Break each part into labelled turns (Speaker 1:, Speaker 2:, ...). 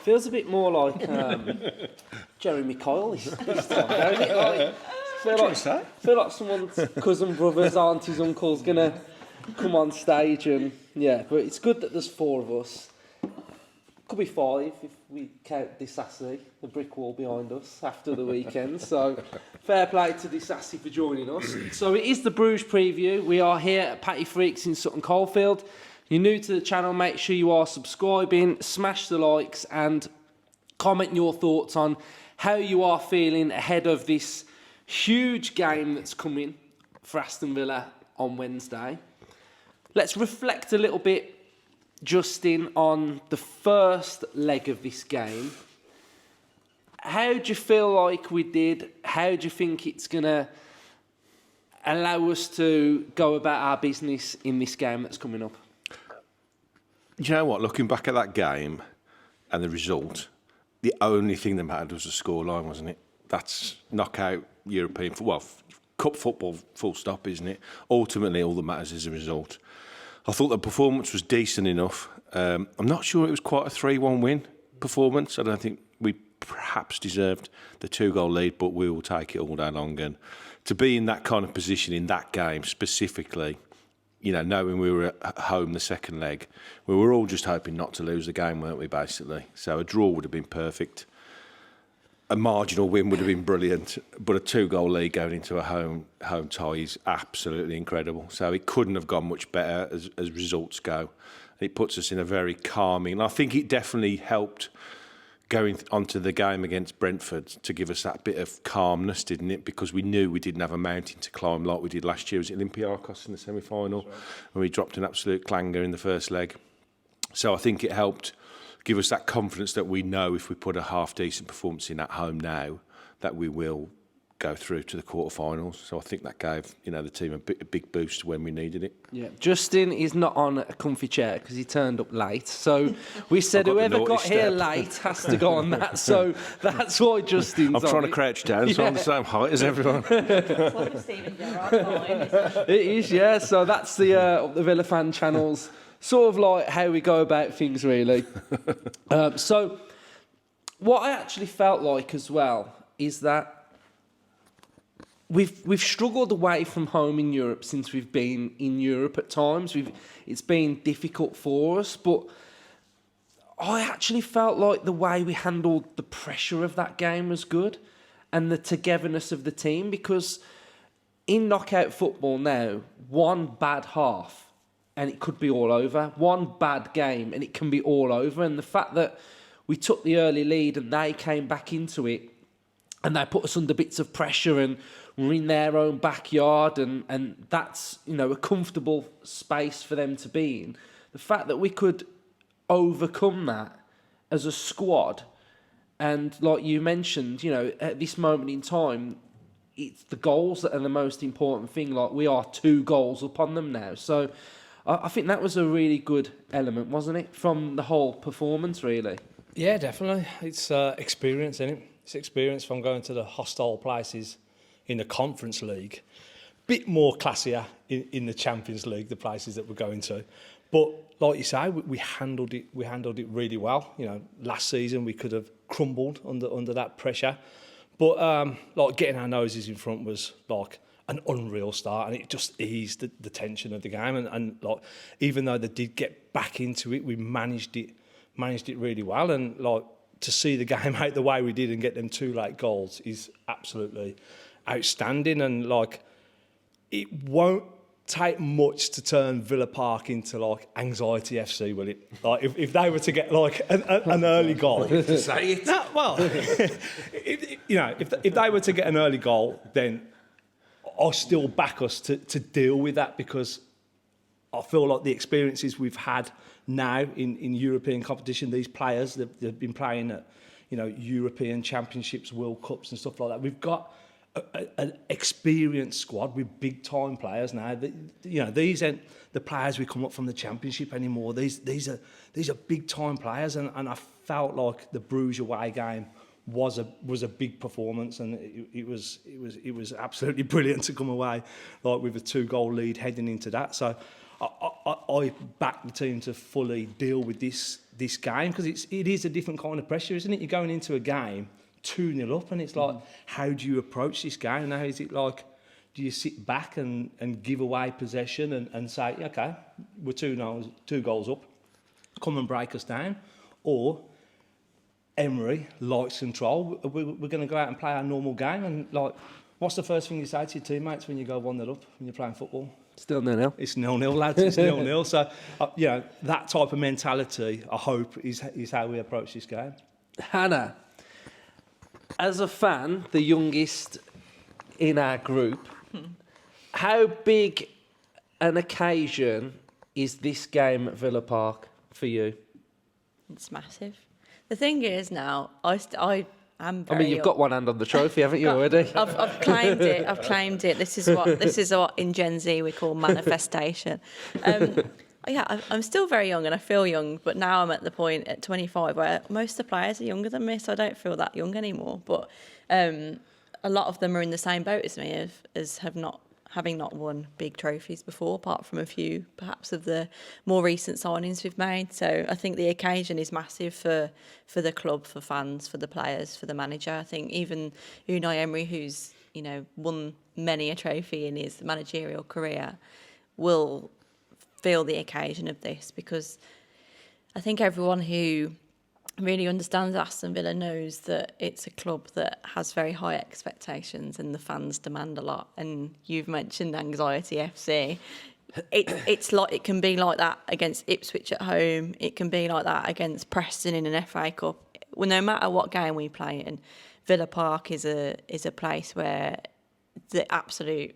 Speaker 1: Feels a bit more like Jeremy Kyle this time, don't it? Like, feel like someone's cousin, brothers, aunties, uncles gonna come on stage and but it's good that there's 4 of us. Could be 5 if we count Disassi, the brick wall behind us after the weekend. So fair play to Disassi for joining us. So it is the Bruges preview. We are here at Patty Freaks in Sutton Coldfield. You're new to the channel, make sure you are subscribing, smash the likes and comment your thoughts on how you are feeling ahead of this huge game that's coming for Aston Villa on Wednesday. Let's reflect a little bit, Justin, on the first leg of this game. How do you feel like we did? How do you think it's going to allow us to go about our business in this game that's coming up?
Speaker 2: Do you know what? Looking back at that game and the result, the only thing that mattered was the scoreline, wasn't it? That's knockout European football, cup football, full stop, isn't it? Ultimately, all that matters is the result. I thought the performance was decent enough. I'm not sure it was quite a 3-1 win performance. I don't think we perhaps deserved the 2-goal lead, but we will take it all day long. And to be in that kind of position in that game specifically, you know, knowing we were at home the second leg, we were all just hoping not to lose the game, weren't we, basically? So a draw would have been perfect. A marginal win would have been brilliant, but a 2-goal lead going into a home tie is absolutely incredible. So it couldn't have gone much better as results go. It puts us in a very calming, and I think it definitely helped going onto the game against Brentford to give us that bit of calmness, didn't it? Because we knew we didn't have a mountain to climb like we did last year. Was it Olympiacos in the semi-final? Right. When we dropped an absolute clanger in the first leg. So I think it helped give us that confidence that we know if we put a half-decent performance in at home now, that we will go through to the quarterfinals. So I think that gave the team a big boost when we needed it. Yeah,
Speaker 1: Justin is not on a comfy chair because he turned up late. So we said whoever got here late has to go on that. So that's why Justin's
Speaker 2: I'm trying to crouch down, so I'm the same height as everyone.
Speaker 3: It's like a Stephen Gerrard line, isn't it?
Speaker 1: It is, yeah. So that's the Villa fan channel's sort of like how we go about things, really. So what I actually felt like as well is that we've struggled away from home in Europe since we've been in Europe at times. It's been difficult for us, but I actually felt like the way we handled the pressure of that game was good and the togetherness of the team, because in knockout football now, one bad half and it could be all over. One bad game and it can be all over. And the fact that we took the early lead and they came back into it and they put us under bits of pressure and we're in their own backyard and that's, a comfortable space for them to be in. The fact that we could overcome that as a squad, and like you mentioned, at this moment in time, it's the goals that are the most important thing. Like, we are 2 goals up on them now. So I think that was a really good element, wasn't it, from the whole performance, really?
Speaker 4: Yeah, definitely. It's experience, isn't it? It's experience from going to the hostile places in the Conference League. Bit more classier in the Champions League, the places that we're going to. But like you say, we handled it really well. Last season we could have crumbled under that pressure. But getting our noses in front was like an unreal start, and it just eased the tension of the game. And even though they did get back into it, we managed it really well. And to see the game out the way we did and get them 2 late goals is absolutely outstanding. And it won't take much to turn Villa Park into Anxiety FC, will it? If they were to get an early goal,
Speaker 2: to say it.
Speaker 4: No, well, if they were to get an early goal, then I'll still back us to deal with that, because I feel like the experiences we've had now in European competition, these players, they've been playing at European Championships, World Cups and stuff like that. We've got an experienced squad with big time players now. These aren't the players we come up from the Championship anymore. These are big time players, and I felt like the Bruges away game was a big performance, and it was absolutely brilliant to come away with a 2-goal lead heading into that. So I back the team to fully deal with this this game, because it is a different kind of pressure, isn't it? You're going into a game 2-0 up, and it's like, how do you approach this game? Now, is it like, do you sit back and give away possession and say, okay, we're 2 goals up, come and break us down? Or Emery likes control. We're going to go out and play our normal game. And like, what's the first thing you say to your teammates when you go 1-0 up when you're playing football?
Speaker 1: Still 0-0.
Speaker 4: It's 0-0, lads. It's 0-0. So, that type of mentality, I hope, is how we approach this game.
Speaker 1: Hannah, as a fan, the youngest in our group, how big an occasion is this game at Villa Park for you?
Speaker 3: It's massive. The thing is now, I'm very
Speaker 1: I mean, you've got one hand on the trophy, haven't you, already?
Speaker 3: I've claimed it. I've claimed it. This is what in Gen Z we call manifestation. I'm still very young and I feel young, but now I'm at the point at 25 where most of the players are younger than me, so I don't feel that young anymore. But a lot of them are in the same boat as me, having not won big trophies before, apart from a few perhaps of the more recent signings we've made. So I think the occasion is massive for the club, for fans, for the players, for the manager. I think even Unai Emery, who's won many a trophy in his managerial career, will feel the occasion of this, because I think everyone who really understands Aston Villa knows that it's a club that has very high expectations and the fans demand a lot. And you've mentioned Anxiety FC. It's like, it can be like that against Ipswich at home. It can be like that against Preston in an FA Cup. Well, no matter what game we play in, Villa Park is a place where the absolute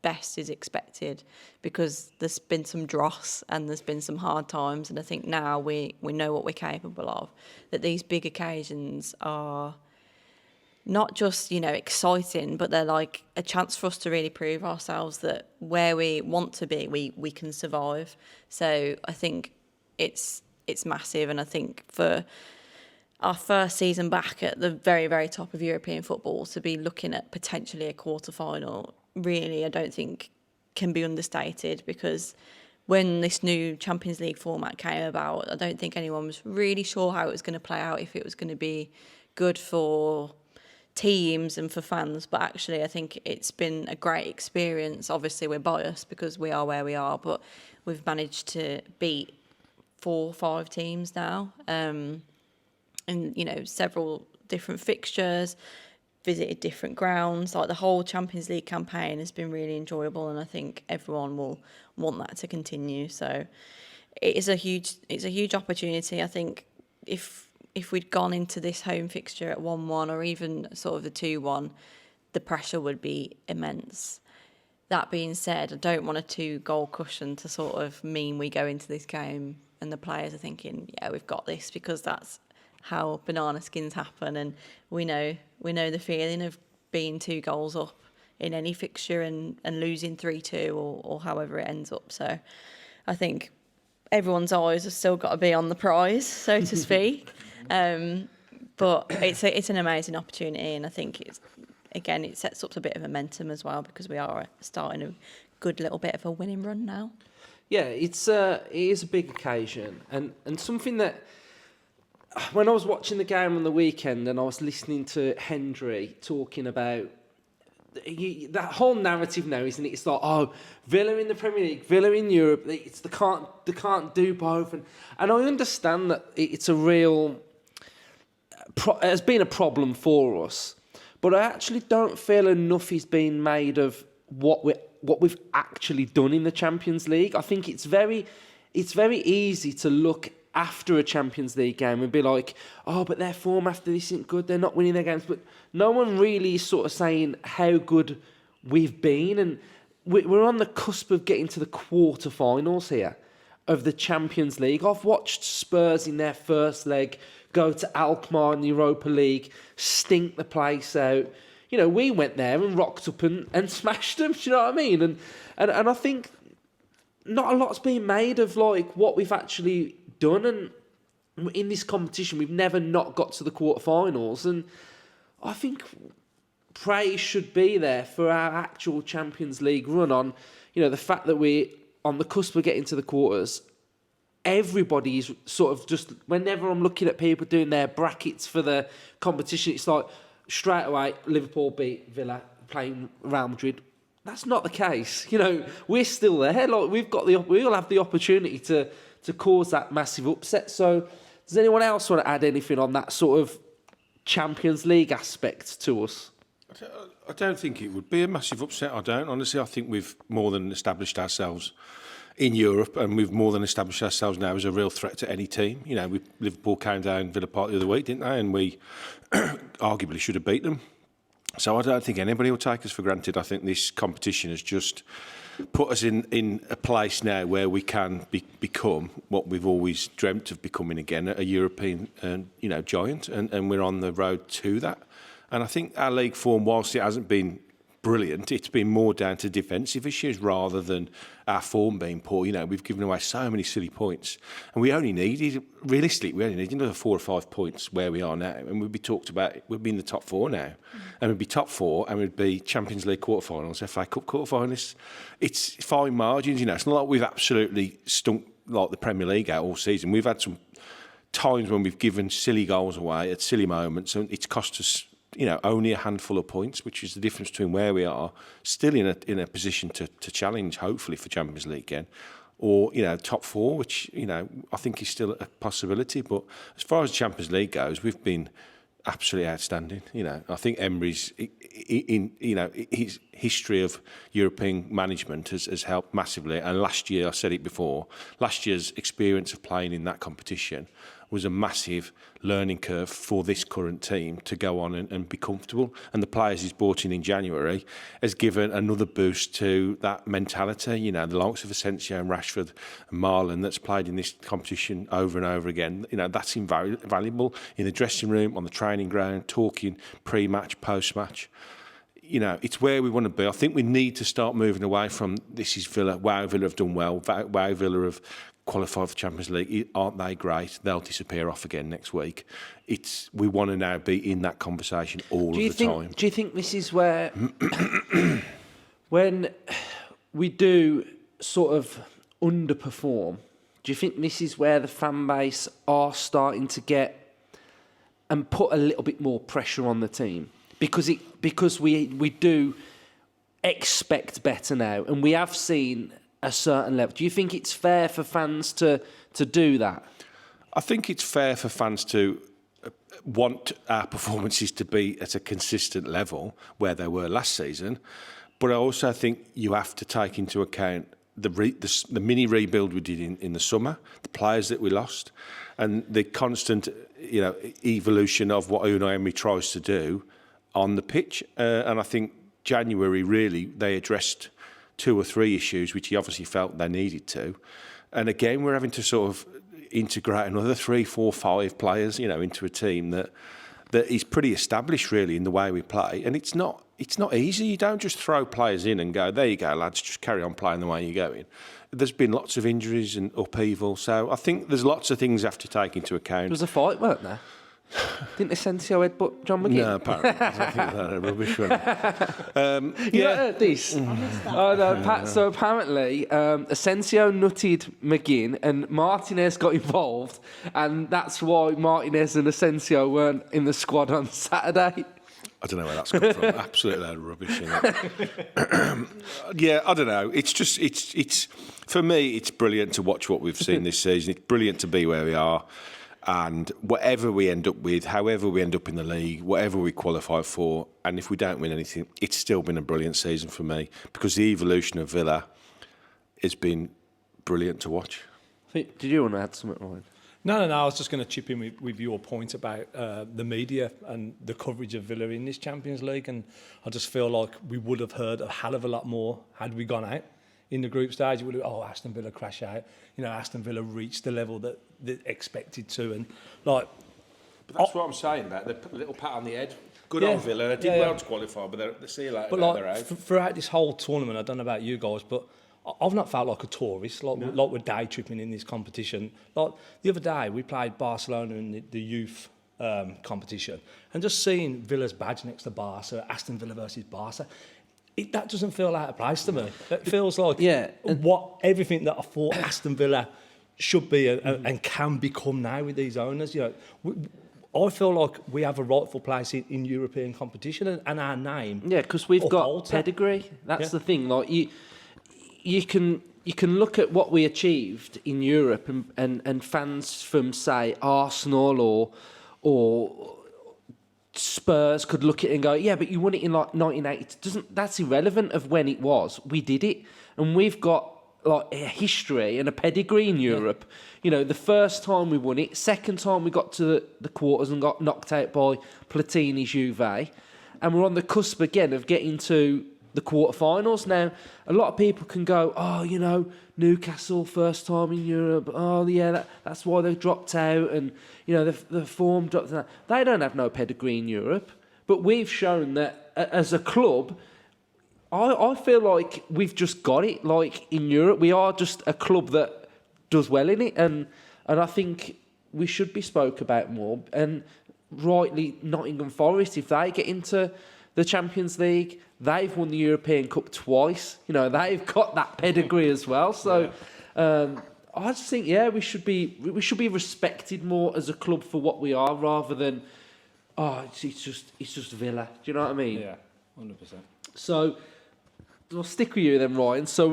Speaker 3: best is expected, because there's been some dross and there's been some hard times, and I think now we know what we're capable of, that these big occasions are not just exciting, but they're like a chance for us to really prove ourselves that where we want to be we can survive. So I think it's massive, and I think for our first season back at the very, very top of European football, to be looking at potentially a quarter-final, really, I don't think can be understated, because when this new Champions League format came about, I don't think anyone was really sure how it was going to play out, if it was going to be good for teams and for fans. But actually, I think it's been a great experience. Obviously, we're biased because we are where we are, but we've managed to beat 4 or 5 teams now, and several different fixtures, visited different grounds. Like, the whole Champions League campaign has been really enjoyable, and I think everyone will want that to continue. So it's a huge opportunity. I think if we'd gone into this home fixture at 1-1 or even sort of a 2-1, the pressure would be immense. That being said, I don't want a 2-goal cushion to sort of mean we go into this game and the players are thinking, yeah, we've got this, because that's how banana skins happen, and we know the feeling of being 2 goals up in any fixture and losing 3-2 or however it ends up. So I think everyone's eyes have still got to be on the prize, so to speak. But it's an amazing opportunity, and I think it sets up a bit of momentum as well, because we are starting a good little bit of a winning run now.
Speaker 1: Yeah, it is a big occasion, and something that, when I was watching the game on the weekend and I was listening to Hendry talking about that whole narrative now, isn't it? It's like, oh, Villa in the Premier League, Villa in Europe, they can't do both, and I understand that it's a real has been a problem for us, but I actually don't feel enough is being made of what we've actually done in the Champions League. I think it's very easy to look after a Champions League game and be like, oh, but their form after this isn't good, they're not winning their games. But no one really is sort of saying how good we've been, and we're on the cusp of getting to the quarter-finals here of the Champions League. I've watched Spurs in their first leg go to Alkmaar in the Europa League, stink the place out. We went there and rocked up and smashed them, do you know what I mean? And I think not a lot's being made of like what we've actually done, and in this competition we've never not got to the quarterfinals, and I think praise should be there for our actual Champions League run on, the fact that we're on the cusp of getting to the quarters. everybody's sort of just, whenever I'm looking at people doing their brackets for the competition, it's like straight away Liverpool beat Villa playing Real Madrid. That's not the case. You know, we're still there. Like we'll have the opportunity to cause that massive upset. So does anyone else want to add anything on that sort of Champions League aspect to us?
Speaker 2: I don't think it would be a massive upset. I don't. Honestly, I think we've more than established ourselves in Europe, and we've more than established ourselves now as a real threat to any team. You know, Liverpool came down Villa Park the other week, didn't they? And we arguably should have beat them. So I don't think anybody will take us for granted. I think this competition has just put us in a place now where we can become what we've always dreamt of becoming again, a European giant, and we're on the road to that. And I think our league form, whilst it hasn't been brilliant, it's been more down to defensive issues rather than our form being poor. You know, we've given away so many silly points, and we only needed another 4 or 5 points where we are now, and we'd be in the top 4 now, and we'd be top 4, and we'd be Champions League quarterfinals, FA Cup quarterfinals. It's fine margins, you know. It's not like we've absolutely stunk like the Premier League out all season. We've had some times when we've given silly goals away at silly moments, and it's cost us, you know, only a handful of points, which is the difference between where we are, still in a position to challenge, hopefully, for Champions League again, or, you know, top 4, which, you know, I think is still a possibility. But as far as Champions League goes, we've been absolutely outstanding. You know, I think Emery's, his history of European management has helped massively. And last year, I said it before, last year's experience of playing in that competition was a massive learning curve for this current team to go on and be comfortable. And the players he's brought in January has given another boost to that mentality. You know, the likes of Asensio and Rashford and Marlon that's played in this competition over and over again, you know, that's invaluable in the dressing room, on the training ground, talking pre-match, post-match. You know, it's where we want to be. I think we need to start moving away from this is Villa. Wow, Villa have done well. Wow, Villa have qualified for Champions League. Aren't they great? They'll disappear off again next week. We want to now be in that conversation all of the time.
Speaker 1: Do you think this is where, when we do sort of underperform, do you think this is where the fan base are starting to get and put a little bit more pressure on the team? Because we do expect better now, and we have seen a certain level. Do you think it's fair for fans to do that?
Speaker 2: I think it's fair for fans to want our performances to be at a consistent level where they were last season, but I also think you have to take into account the mini rebuild we did in the summer, the players that we lost, and the constant evolution of what Unai Emery tries to do on the pitch. And I think January, really, they addressed 2 or 3 issues which he obviously felt they needed to. And again, we're having to sort of integrate another 3, 4, 5 players, you know, into a team that is pretty established, really, in the way we play. And it's not easy. You don't just throw players in and go, there you go, lads, just carry on playing the way you're going. There's been lots of injuries and upheaval. So I think there's lots of things you have to take into account.
Speaker 1: There was a fight, weren't there? Didn't Asensio headbutt John McGinn?
Speaker 2: No, apparently. I don't think that's a rubbish one.
Speaker 1: You not heard this? Oh, no, Pat, so apparently Asensio nutted McGinn and Martinez got involved, and that's why Martinez and Asensio weren't in the squad on Saturday.
Speaker 2: I don't know where that's come from. Absolutely load of rubbish. Yeah, I don't know. It's just, it's for me, it's brilliant to watch what we've seen this season. It's brilliant to be where we are. And whatever we end up with, however we end up in the league, whatever we qualify for, and if we don't win anything, it's still been a brilliant season for me, because the evolution of Villa has been brilliant to watch.
Speaker 1: Did you want to add something, Ryan?
Speaker 4: No. I was just going to chip in with your point about the media and the coverage of Villa in this Champions League, and I just feel like we would have heard a hell of a lot more had we gone out. In the group stage, it would have, Aston Villa crash out. You know, Aston Villa reached the level that expected to, and like.
Speaker 2: But that's what I'm saying about the little pat on the head. Good on Villa. They did well to qualify, but they see you later. But like,
Speaker 4: they're out. Throughout this whole tournament, I don't know about you guys, but I've not felt like a tourist. Like we're day tripping in this competition. Like the other day, we played Barcelona in the youth competition, and just seeing Villa's badge next to Barca, Aston Villa versus Barca. That doesn't feel out of place to me. It feels like everything that I thought Aston Villa should be and can become now with these owners. You know, I feel like we have a rightful place in European competition and our name.
Speaker 1: Yeah, because we've got
Speaker 4: upholds that.
Speaker 1: pedigree. That's the thing. Like you can look at what we achieved in Europe, and fans from say Arsenal or Spurs could look at it and go, yeah, but you won it in like 1980. That's irrelevant of when it was. We did it, and we've got like a history and a pedigree in Europe. You know, the first time we won it, second time we got to the quarters and got knocked out by Platini's Juve, and we're on the cusp again of getting to the quarterfinals. Now, a lot of people can go, oh, you know, Newcastle first time in Europe. Oh, yeah, that's why they dropped out, and you know the form dropped out. They don't have no pedigree in Europe, but we've shown that as a club. I feel like we've just got it. Like in Europe, we are just a club that does well in it, and I think we should be spoke about more. And rightly, Nottingham Forest, if they get into the Champions League, they've won the European Cup twice. You know, they've got that pedigree as well. So I just think, we should be respected more as a club for what we are, rather than it's just Villa. Do you know what I mean?
Speaker 4: Yeah, 100%.
Speaker 1: So we'll stick with you then, Ryan. So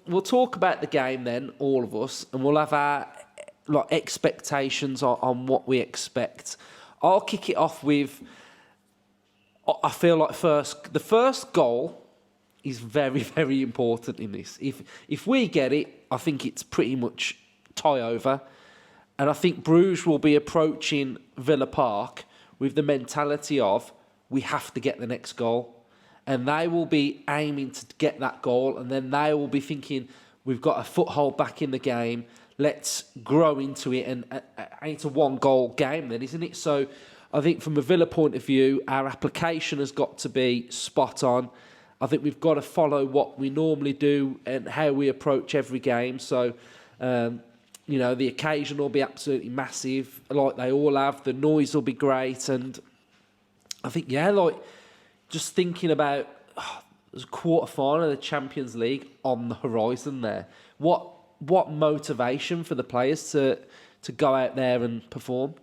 Speaker 1: we'll talk about the game then, all of us, and we'll have our expectations on what we expect. I'll kick it off with. I feel like the first goal is very, very important in this. If we get it, I think it's pretty much tie over, and I think Bruges will be approaching Villa Park with the mentality of we have to get the next goal. And they will be aiming to get that goal, and then they will be thinking, we've got a foothold back in the game, let's grow into it, and it's a one-goal game then, isn't it? So I think from a Villa point of view, our application has got to be spot on. I think we've got to follow what we normally do and how we approach every game. So, you know, the occasion will be absolutely massive, like they all have. The noise will be great, and I think, just thinking about there's a quarter-final of the Champions League on the horizon there. What motivation for the players to go out there and perform?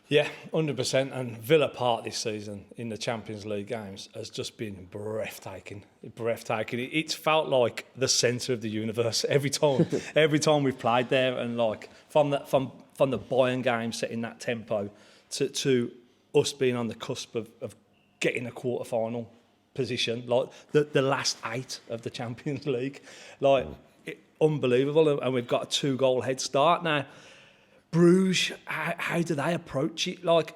Speaker 4: Yeah, 100%. And Villa Park this season in the Champions League games has just been breathtaking. It's felt like the centre of the universe every time we've played there. And like from the Bayern game, setting that tempo to us being on the cusp of getting a quarter-final position, like the last 8 of the Champions League. Unbelievable. And we've got a 2-goal head start now. Bruges, how do they approach it? Like,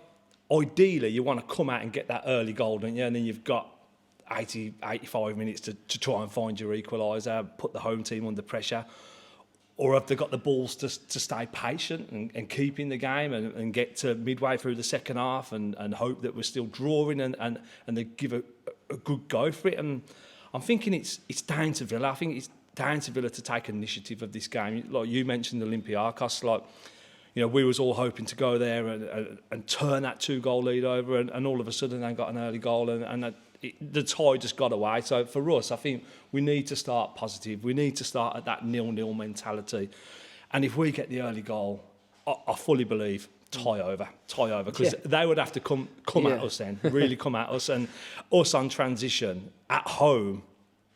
Speaker 4: ideally, you want to come out and get that early goal, don't you? And then you've got 85 minutes to try and find your equaliser, put the home team under pressure. Or have they got the balls to stay patient and keep in the game and get to midway through the second half and hope that we're still drawing and they give a good go for it? And I'm thinking it's down to Villa. I think it's down to Villa to take initiative of this game. Like you mentioned, Olympiacos, like, you know, we was all hoping to go there and turn that 2-goal lead over, and all of a sudden they got an early goal and the tie just got away. So for us, I think we need to start positive. We need to start at that 0-0 mentality. And if we get the early goal, I fully believe tie over, because they would have to come at us then, really come at us. And us on transition at home,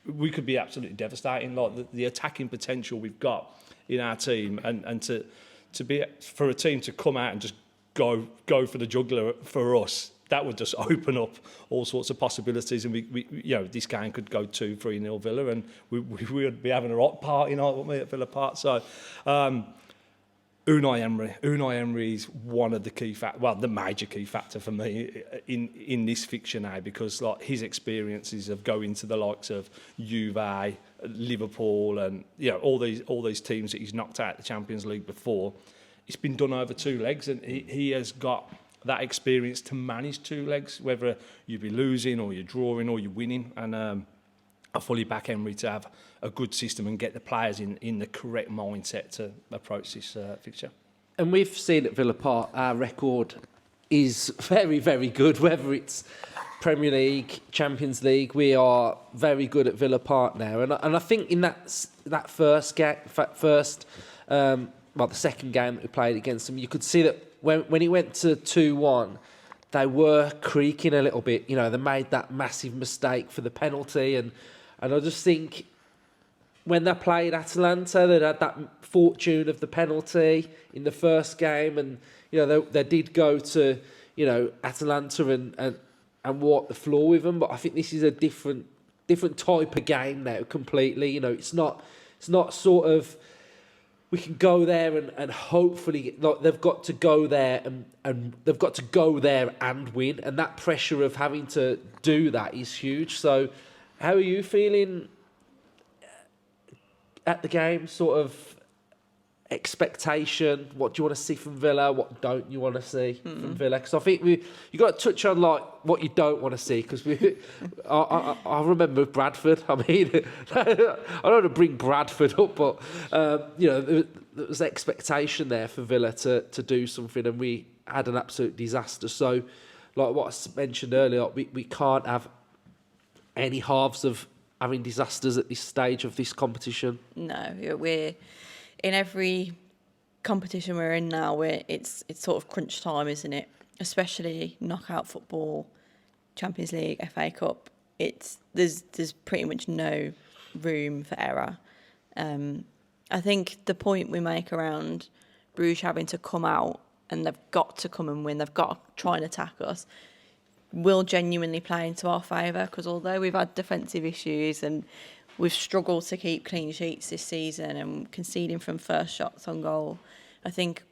Speaker 4: we could be absolutely devastating. Like the attacking potential we've got in our team, and to be for a team to come out and just go for the jugular for us, that would just open up all sorts of possibilities, and we this game could go 2-3-0 Villa, and we would be having a rock party night, wouldn't we, at Villa Park? So, Unai Emery is one of the the major key factor for me in this fixture now, because like his experiences of going to the likes of Juve, Liverpool, and all these teams that he's knocked out the Champions League before, it's been done over 2 legs, and he has got that experience to manage 2 legs, whether you be losing or you're drawing or you're winning. And I fully back Emery to have a good system and get the players in the correct mindset to approach this fixture.
Speaker 1: And we've seen at Villa Park, our record is very, very good, whether it's Premier League, Champions League. We are very good at Villa Park now. And I think in that first the second game that we played against them, you could see that when it went to 2-1, they were creaking a little bit. You know, they made that massive mistake for the penalty, and I just think when they played Atalanta, they had that fortune of the penalty in the first game, and you know they did go to Atalanta and walk the floor with them. But I think this is a different type of game now completely. You know, it's not sort of, we can go there and hopefully, like, they've got to go there and they've got to go there and win, and that pressure of having to do that is huge. So how are you feeling at the game? Sort of expectation, what do you want to see from Villa, what don't you want to see from Villa? Because I think you got to touch on like what you don't want to see, because I remember with Bradford, I mean I don't want to bring Bradford up, but there was expectation there for Villa to do something, and we had an absolute disaster. So like what I mentioned earlier, we can't have any halves of having disasters at this stage of this competition.
Speaker 3: No, we're in every competition we're in now, it's sort of crunch time, isn't it? Especially knockout football, Champions League, FA Cup. There's pretty much no room for error. I think the point we make around Bruges having to come out and they've got to come and win, they've got to try and attack us, will genuinely play into our favour, because although we've had defensive issues and we've struggled to keep clean sheets this season and conceding from first shots on goal, I think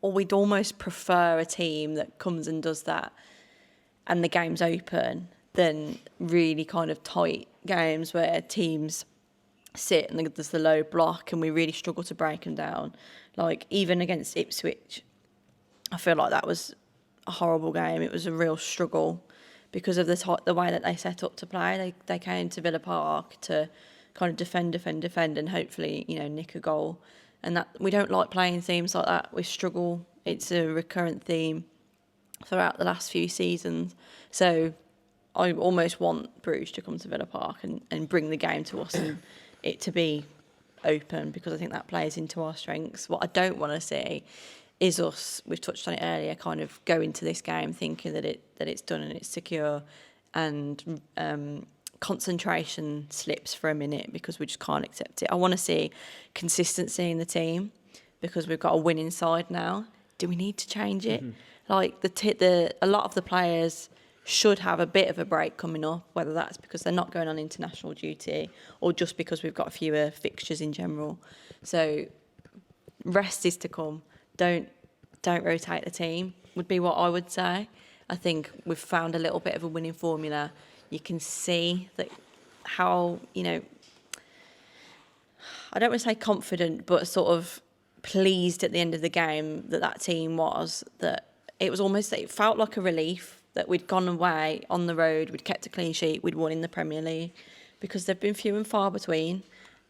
Speaker 3: we'd almost prefer a team that comes and does that and the game's open than really kind of tight games where teams sit and there's the low block and we really struggle to break them down. Like even against Ipswich, I feel like that was a horrible game. It was a real struggle because of the way that they set up to play. They came to Villa Park to kind of defend and hopefully, nick a goal. And that we don't like playing teams like that. We struggle. It's a recurrent theme throughout the last few seasons. So I almost want Bruges to come to Villa Park and bring the game to us and it to be open, because I think that plays into our strengths. What I don't want to see is us, we've touched on it earlier, kind of go into this game thinking that it's done and it's secure, and concentration slips for a minute because we just can't accept it. I want to see consistency in the team because we've got a winning side now. Do we need to change it? Mm-hmm. Like a lot of the players should have a bit of a break coming up, whether that's because they're not going on international duty or just because we've got fewer fixtures in general. So rest is to come. Don't rotate the team, would be what I would say. I think we've found a little bit of a winning formula. You can see that how, I don't want to say confident, but sort of pleased at the end of the game that team was, that it felt like a relief that we'd gone away on the road, we'd kept a clean sheet, we'd won in the Premier League, because they've been few and far between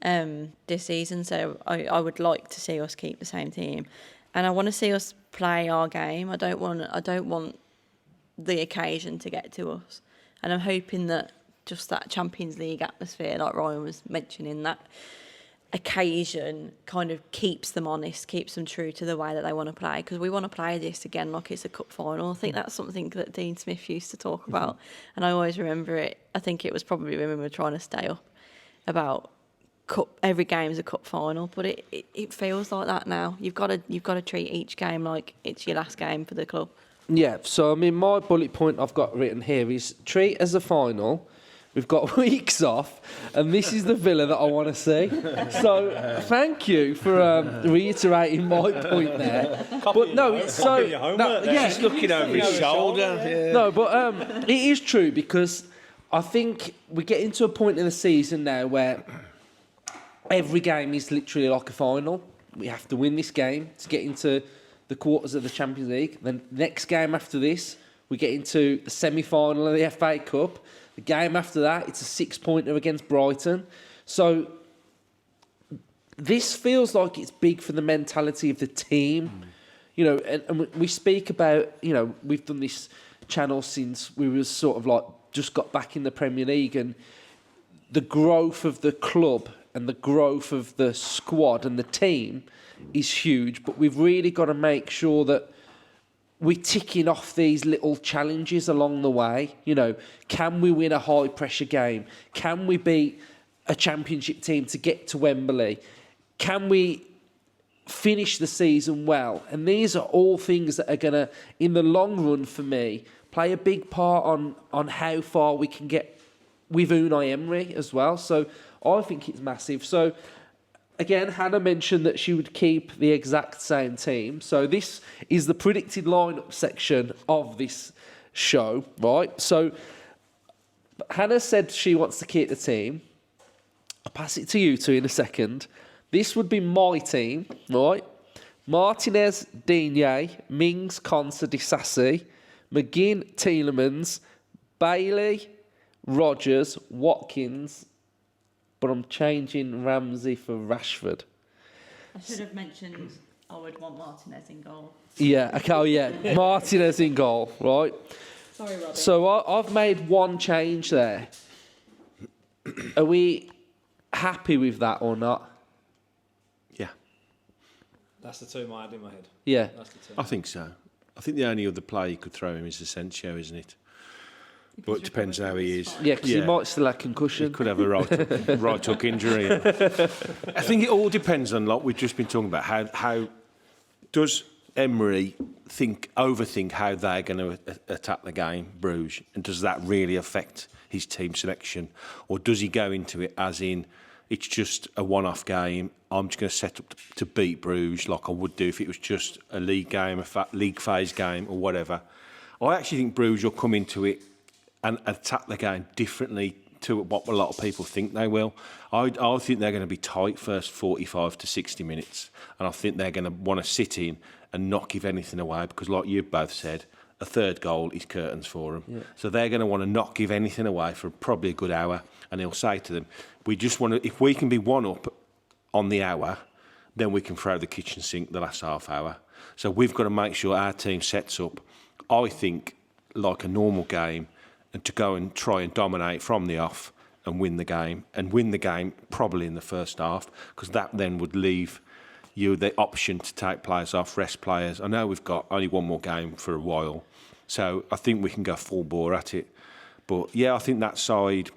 Speaker 3: this season. So I would like to see us keep the same team. And I want to see us play our game. I don't want the occasion to get to us. And I'm hoping that just that Champions League atmosphere, like Ryan was mentioning, that occasion kind of keeps them honest, keeps them true to the way that they want to play. Because we want to play this again like it's a cup final. I think that's something that Dean Smith used to talk about. And I always remember it. I think it was probably when we were trying to stay up about every game is a cup final, but it feels like that now. You've got to treat each game like it's your last game for the club.
Speaker 1: Yeah, so I mean, my bullet point I've got written here is treat as a final. We've got weeks off, and this is the Villa that I want to see. So thank you for reiterating my point there. But no, it's so
Speaker 2: Just looking over his shoulder. Yeah.
Speaker 1: No, but it is true, because I think we get into a point in the season now where every game is literally like a final. We have to win this game to get into the quarters of the Champions League. Then next game after this, we get into the semi-final of the FA Cup. The game after that, it's a 6-pointer against Brighton. So this feels like it's big for the mentality of the team. And we speak about, we've done this channel since we was sort of like just got back in the Premier League, and the growth of the club and the growth of the squad and the team is huge, but we've really got to make sure that we're ticking off these little challenges along the way. You know, can we win a high-pressure game? Can we beat a championship team to get to Wembley? Can we finish the season well? And these are all things that are going to, in the long run for me, play a big part on how far we can get with Unai Emery as well. So I think it's massive. So again, Hannah mentioned that she would keep the exact same team. So this is the predicted lineup section of this show, right? So Hannah said she wants to keep the team. I'll pass it to you two in a second. This would be my team, right? Martinez, Digne, Mings, Konsa, Disasi, McGinn, Tielemans, Bailey, Rodgers, Watkins, but I'm changing Ramsey for Rashford.
Speaker 3: I should have mentioned I would want Martinez in goal.
Speaker 1: Yeah, okay, oh yeah, Martinez in goal, right?
Speaker 3: Sorry, Robin.
Speaker 1: So I've made one change there. Are we happy with that or not?
Speaker 2: Yeah,
Speaker 4: That's the two I had in my head.
Speaker 1: Yeah.
Speaker 4: That's the two.
Speaker 2: I think so. I think the only other player you could throw him is Asensio, isn't it? But it depends how he is.
Speaker 1: Yeah, because he might still have concussion.
Speaker 2: He could have a right hook injury. I think it all depends on, like we've just been talking about, how does Emery overthink how they're going to attack the game, Bruges, and does that really affect his team selection, or does he go into it as in it's just a one-off game? I'm just going to set up to beat Bruges like I would do if it was just a league game, a league phase game, or whatever. I actually think Bruges will come into it and attack the game differently to what a lot of people think they will. I think they're going to be tight first 45 to 60 minutes, and I think they're going to want to sit in and not give anything away because, like you both said, a third goal is curtains for them. Yeah. So they're going to want to not give anything away for probably a good hour, and he'll say to them, we just want to, if we can be one up on the hour, then we can throw the kitchen sink the last half hour. So we've got to make sure our team sets up, I think, like a normal game, and to go and try and dominate from the off and win the game probably in the first half, because that then would leave you the option to take players off, rest players. I know we've got only one more game for a while, so I think we can go full bore at it. But yeah, I think that side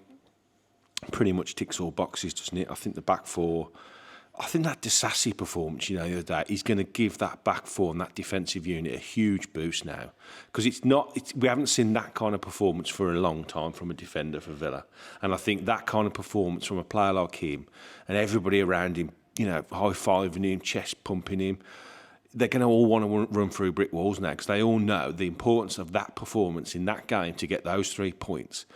Speaker 2: pretty much ticks all boxes, doesn't it? I think the back four, I think that Disasi performance, the other day, is going to give that back four and that defensive unit a huge boost now. Because we haven't seen that kind of performance for a long time from a defender for Villa. And I think that kind of performance from a player like him and everybody around him, high-fiving him, chest pumping him, they're going to all want to run through brick walls now because they all know the importance of that performance in that game to get those 3 points.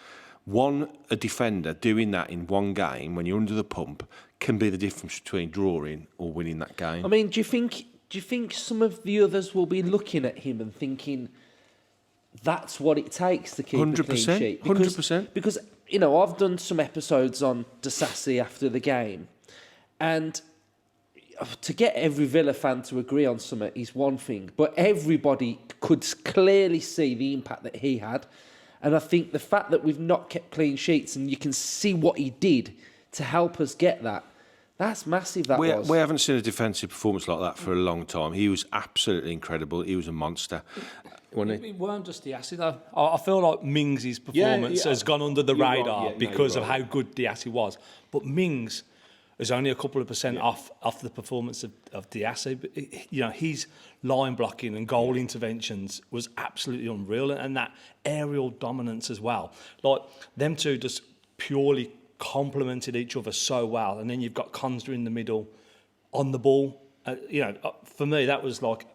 Speaker 2: A defender doing that in one game when you're under the pump can be the difference between drawing or winning that game.
Speaker 1: I mean, do you think some of the others will be looking at him and thinking that's what it takes to keep 100%, a clean sheet?
Speaker 2: 100%.
Speaker 1: Because I've done some episodes on Disasi after the game, and to get every Villa fan to agree on something is one thing, but everybody could clearly see the impact that he had. And I think the fact that we've not kept clean sheets and you can see what he did to help us get that, that's massive. We
Speaker 2: haven't seen a defensive performance like that for a long time. He was absolutely incredible. He was a monster.
Speaker 4: It weren't just Diassi though. I feel like Mings' performance has gone under the radar because of how good Diassi was. But Mings is only a couple of % off the performance of Diassi. But his line blocking and goal interventions was absolutely unreal, and that aerial dominance as well. Like them two just purely complemented each other so well. And then you've got Konsa in the middle on the ball. For me, that was like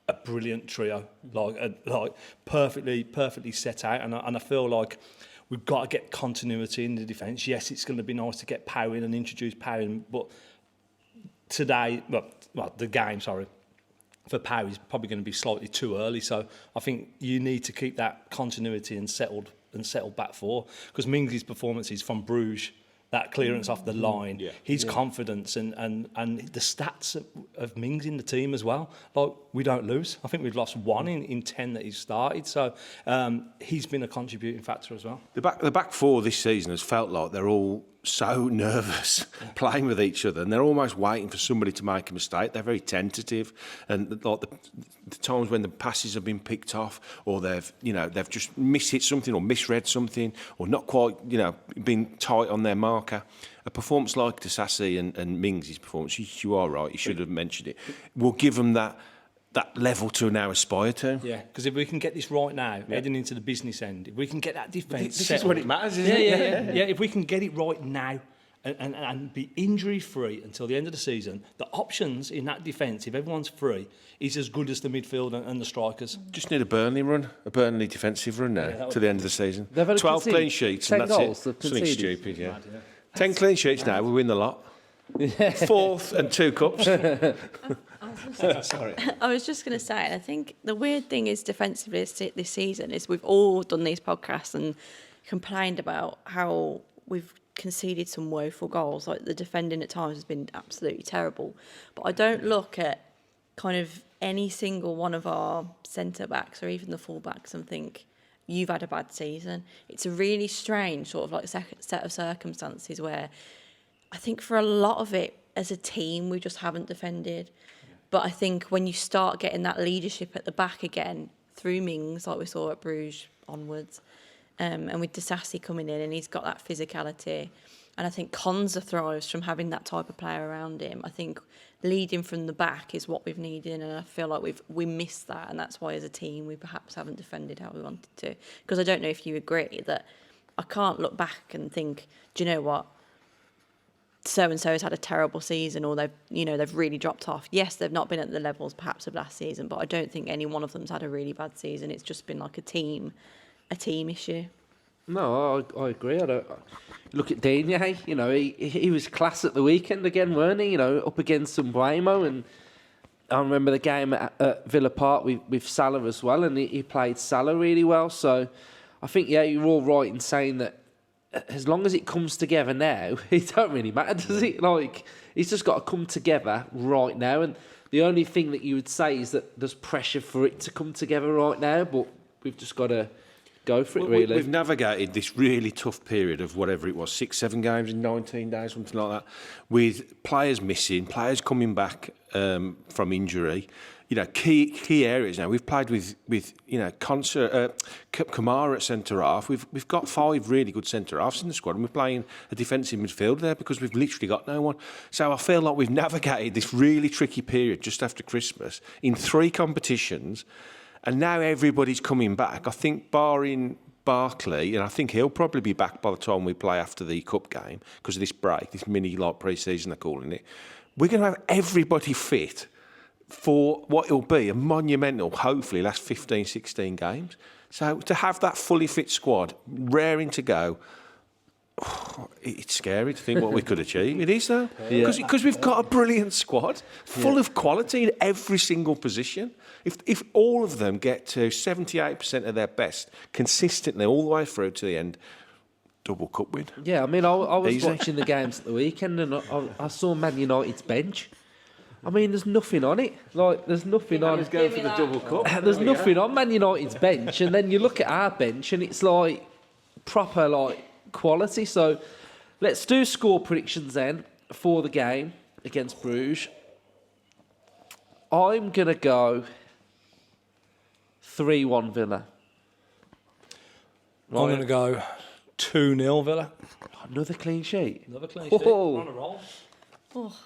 Speaker 4: a brilliant trio, like perfectly set out. And I feel like we've got to get continuity in the defence. Yes, it's going to be nice to get Power in and introduce Power in, but today, the game, for Power is probably going to be slightly too early. So I think you need to keep that continuity and settled back four, because Mings' performances from Bruges, that clearance off the line, his confidence and the stats of Mings in the team as well. Like, we don't lose. I think we've lost 1 in 10 that he's started. So he's been a contributing factor as well.
Speaker 2: The back four this season has felt like they're all so nervous playing with each other, and they're almost waiting for somebody to make a mistake. They're very tentative, and like the times when the passes have been picked off, or they've just mishit something or misread something, or not quite been tight on their marker. A performance like Disasi and Mings' performance, you are right, you should have mentioned it, will give them that level to now aspire to.
Speaker 4: Yeah, because if we can get this right now, heading into the business end, if we can get that defence
Speaker 2: This
Speaker 4: settled,
Speaker 2: is what it matters, isn't it?
Speaker 4: Yeah, if we can get it right now and be injury-free until the end of the season, the options in that defence, if everyone's free, is as good as the midfield and the strikers.
Speaker 2: Just need a Burnley defensive run now to the end of the season. 12 clean sheets
Speaker 1: 10
Speaker 2: and that's
Speaker 1: goals,
Speaker 2: it.
Speaker 1: they've
Speaker 2: Something
Speaker 1: conceded.
Speaker 2: stupid, yeah. 10 clean sheets now, we win the lot. Fourth and 2 cups. Sorry.
Speaker 3: I was just going to say, and I think the weird thing is defensively this season is we've all done these podcasts and complained about how we've conceded some woeful goals. Like the defending at times has been absolutely terrible. But I don't look at kind of any single one of our centre-backs or even the full-backs and think, you've had a bad season. It's a really strange sort of like set of circumstances where I think for a lot of it, as a team, we just haven't defended. But I think when you start getting that leadership at the back again, through Mings, like we saw at Brugge onwards, and with Disasi coming in, and he's got that physicality. And I think Konza thrives from having that type of player around him. I think leading from the back is what we've needed, and I feel like we missed that, and that's why as a team we perhaps haven't defended how we wanted to. Because I don't know if you agree that I can't look back and think, do you know what? So-and-so has had a terrible season, or they've really dropped off. Yes, they've not been at the levels perhaps of last season, but I don't think any one of them's had a really bad season. It's just been like a team issue.
Speaker 1: No, I agree. I don't. Look at Digne. He was class at the weekend again, weren't he? Up against Umbremo, and I remember the game at Villa Park with Salah as well, and he played Salah really well. So I think you're all right in saying that. As long as it comes together now, it don't really matter, does it? Like, it's just got to come together right now. And the only thing that you would say is that there's pressure for it to come together right now, but we've just got to go for it, really.
Speaker 2: We've navigated this really tough period of whatever it was, 6-7 games in 19 days, something like that, with players missing, players coming back from injury. Key areas now. We've played with Kamara at centre half. We've got 5 really good centre halves in the squad, and we're playing a defensive midfield there because we've literally got no one. So I feel like we've navigated this really tricky period just after Christmas in 3 competitions, and now everybody's coming back. I think barring Barkley, and I think he'll probably be back by the time we play after the cup game because of this break, this mini pre-season they're calling it. We're going to have everybody fit for what it'll be a monumental, hopefully, last 15, 16 games. So to have that fully fit squad raring to go, it's scary to think what we could achieve. It is, though. Because we've got a brilliant squad, full of quality in every single position. If all of them get to 78% of their best consistently all the way through to the end, double cup win.
Speaker 1: Yeah, I mean, I was watching the games at the weekend, and I saw Man United's bench. I mean, there's nothing on it. Like, there's nothing on.
Speaker 2: Going for the double cup.
Speaker 1: There's nothing on Man United's bench, and then you look at our bench, and it's like proper quality. So, let's do score predictions then for the game against Bruges. I'm gonna go 3-1 Villa.
Speaker 4: I'm going to go 2-0 Villa.
Speaker 1: Another clean sheet.
Speaker 4: Another clean sheet.
Speaker 1: Whoa.
Speaker 4: We're on a roll.
Speaker 3: Oh,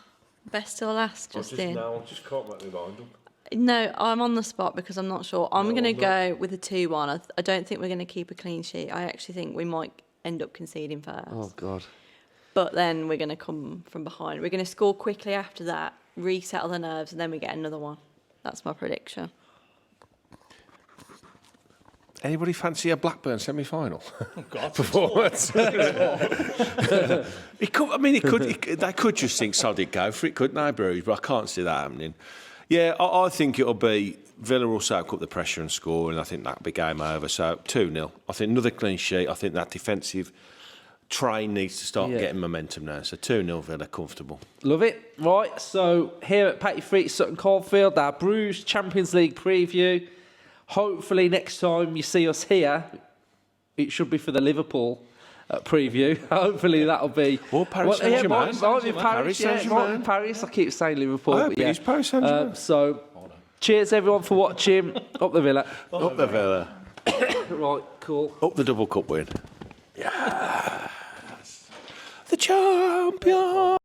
Speaker 3: best till last, Justin.
Speaker 2: I just can't make my mind up.
Speaker 3: No, I'm on the spot because I'm not sure. I'm going to go with a 2-1. I don't think we're going to keep a clean sheet. I actually think we might end up conceding first.
Speaker 1: Oh, God.
Speaker 3: But then we're going to come from behind. We're going to score quickly after that, resettle the nerves, and then we get another one. That's my prediction.
Speaker 2: Anybody fancy a Blackburn semi-final?
Speaker 4: Oh, God.
Speaker 2: Performance. They could just think sod go for it, couldn't they, Bruges? But I can't see that happening. Yeah, I think it'll be Villa will soak up the pressure and score, and I think that'll be game over. So 2-0. I think another clean sheet. I think that defensive train needs to start getting momentum now. So 2-0 Villa, comfortable.
Speaker 1: Love it. Right, so here at Patty Freet, Sutton Coldfield, our Bruges Champions League preview. Hopefully next time you see us here, it should be for the Liverpool preview. Hopefully that'll be.
Speaker 2: Or Paris Saint-Germain.
Speaker 1: Might be Paris. Yeah, might be Paris. I keep saying Liverpool. But yeah.
Speaker 2: It's Paris Saint-Germain.
Speaker 1: So, cheers everyone for watching. Up the Villa.
Speaker 2: Up the Villa.
Speaker 1: Right, cool.
Speaker 2: Up the double cup win. Yes. The champion.